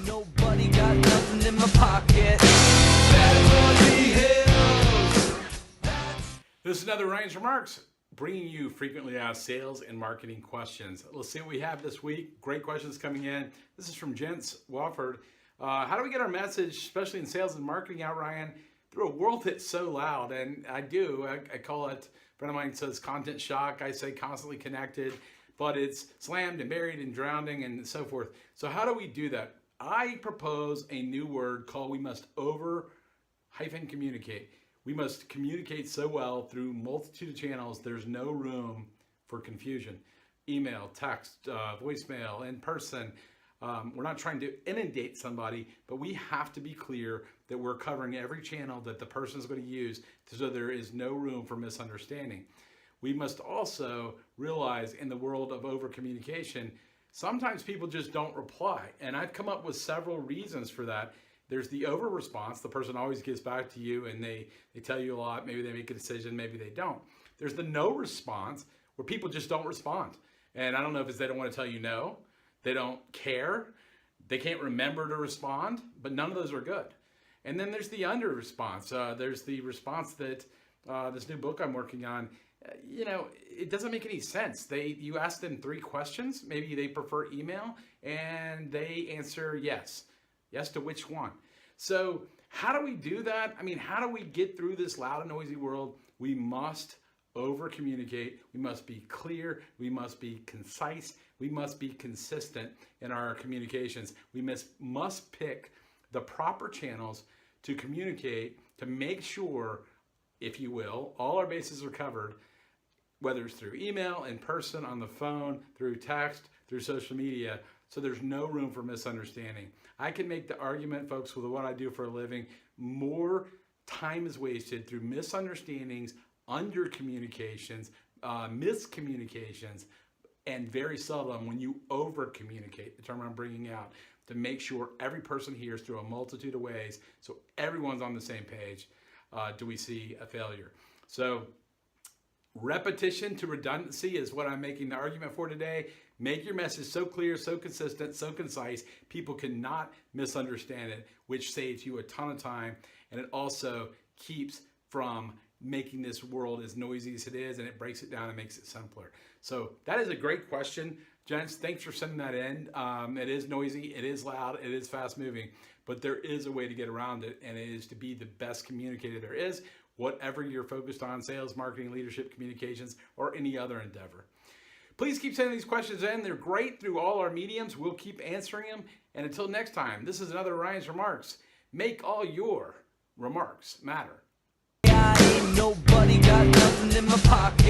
Nobody got nothing in my pocket. This is another Ryan's Remarks, bringing you frequently asked sales and marketing questions. Let's see what we have this week. Great questions coming in. This is from Gents Wofford. How do we get our message, especially in sales and marketing, out, Ryan, through a world that's so loud? And I call it, a friend of mine says content shock. I say constantly connected, but it's slammed and buried and drowning and so forth. So how do we do that? I propose a new word called we must over-communicate. We must communicate so well through multitude of channels, there's no room for confusion. Email, text, voicemail, in person. We're not trying to inundate somebody, but we have to be clear that we're covering every channel that the person is going to use so there is no room for misunderstanding. We must also realize in the world of over-communication, sometimes people just don't reply. And I've come up with several reasons for that. There's the over response. The person always gets back to you and they tell you a lot. Maybe they make a decision, maybe they don't. There's the no response where people just don't respond. And I don't know if it's they don't want to tell you no, they don't care, they can't remember to respond, but none of those are good. And then there's the under response. There's the response that this new book I'm working on, it doesn't make any sense. You ask them 3 questions, maybe they prefer email, and they answer yes. Yes to which one? So how do we do that? I mean, how do we get through this loud and noisy world? We must over-communicate. We must be clear. We must be concise. We must be consistent in our communications. We must pick the proper channels to communicate, to make sure, if you will, all our bases are covered, whether it's through email, in person, on the phone, through text, through social media, so there's no room for misunderstanding. I can make the argument, folks, with what I do for a living, more time is wasted through misunderstandings, under communications, miscommunications, and very seldom when you over communicate, the term I'm bringing out, to make sure every person hears through a multitude of ways so everyone's on the same page. Do we see a failure? So repetition to redundancy is what I'm making the argument for today. Make your message so clear, so consistent, so concise, people cannot misunderstand it, which saves you a ton of time. And it also keeps from making this world as noisy as it is, and it breaks it down and makes it simpler. So that is a great question, gents. Thanks for sending that in. It is noisy, it is loud, it is fast moving, but there is a way to get around it, and it is to be the best communicator there is, whatever you're focused on, sales, marketing, leadership, communications, or any other endeavor. Please keep sending these questions in. They're great through all our mediums. We'll keep answering them. And until next time, this is another Ryan's Remarks. Make all your remarks matter. Nobody got nothing in my pocket.